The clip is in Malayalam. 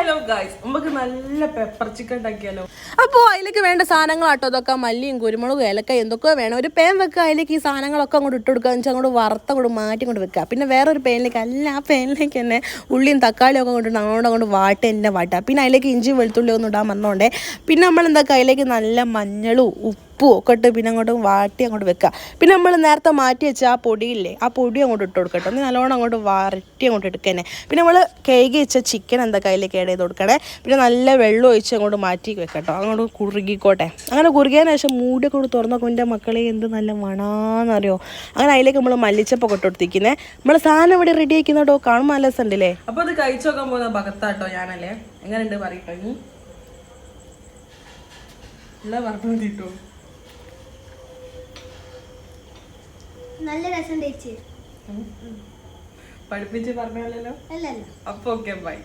ഹലോ ഗൈസ്, നമുക്ക് നല്ല പെപ്പർ ചിക്കൻ ഉണ്ടാക്കിയാലോ? അപ്പോൾ അതിലേക്ക് വേണ്ട സാധനങ്ങളാട്ടോ ഇതൊക്കെ. മല്ലിയും കുരുമുളകും ഏലക്കായും എന്തൊക്കെയോ വേണം. ഒരു പേൻ വെക്കുക, അതിലേക്ക് ഈ സാധനങ്ങളൊക്കെ അങ്ങോട്ട് ഇട്ട് കൊടുക്കുക, വെച്ചാൽ അങ്ങോട്ട് വറുത്തങ്ങോട്ട് മാറ്റി കൊണ്ട് വെക്കുക. പിന്നെ വേറൊരു പേനിലേക്ക് ആ പേനിലേക്ക് തന്നെ ഉള്ളിയും തക്കാളിയും ഒക്കെ കൊണ്ടിട്ട് അങ്ങോട്ട് വാട്ടി തന്നെ വാട്ടുക. പിന്നെ അതിലേക്ക് ഇഞ്ചി വെളുത്തുള്ളി ഒന്നും ഇടാൻ വന്നോണ്ടേ. പിന്നെ നമ്മൾ എന്താക്കുക, അതിലേക്ക് നല്ല മഞ്ഞളും ഉപ്പും ഒക്കെ ഇട്ട് പിന്നെ അങ്ങോട്ട് വാട്ടി അങ്ങോട്ട് വെക്കുക. പിന്നെ നമ്മൾ നേരത്തെ മാറ്റി വെച്ച ആ പൊടിയില്ലേ, ആ പൊടി അങ്ങോട്ട് ഇട്ട് കൊടുക്കട്ടോ. ഒന്ന് നല്ലോണം അങ്ങോട്ട് വരട്ടി അങ്ങോട്ട് എടുക്കണേ. പിന്നെ നമ്മൾ കേക്ക് വെച്ച ചിക്കൻ എന്താക്കുക അതിലേക്ക് ആഡ് ചെയ്ത് കൊടുക്കണേ. പിന്നെ നല്ല വെള്ളം ഒഴിച്ച് അങ്ങോട്ട് മാറ്റി വെക്കട്ടോ, അങ്ങോട്ട് കുറുകിക്കോട്ടെ. അങ്ങനെ കുറുകിയതിന് ശേഷം മൂടിയൊക്കെ കൊണ്ട് തുറന്നൊക്കെ എൻ്റെ മക്കളെ എന്ത് നല്ല മണാന്നറിയോ. അങ്ങനെ അതിലേക്ക് നമ്മൾ മല്ലിച്ചപ്പൊക്കെ ഇട്ടെടുത്തിരിക്കുന്നത്. നമ്മൾ സാധനം ഇവിടെ റെഡി ആക്കുന്നതോ, കാണുമ്പോൾ നല്ല രസമുണ്ടല്ലേ. അപ്പൊ അത് കഴിച്ചു നോക്കാൻ പോകുന്ന ഭഗത്താട്ടോ ഞാനല്ലേ. എങ്ങനെയുണ്ട് പറയട്ടോ? നീ എല്ലാ പറഞ്ഞു തീട്ടോ. നല്ല രസം പഠിപ്പിച്ച് പറഞ്ഞല്ലോ. അല്ലല്ലോ. അപ്പൊ ഓക്കെ, ബൈ.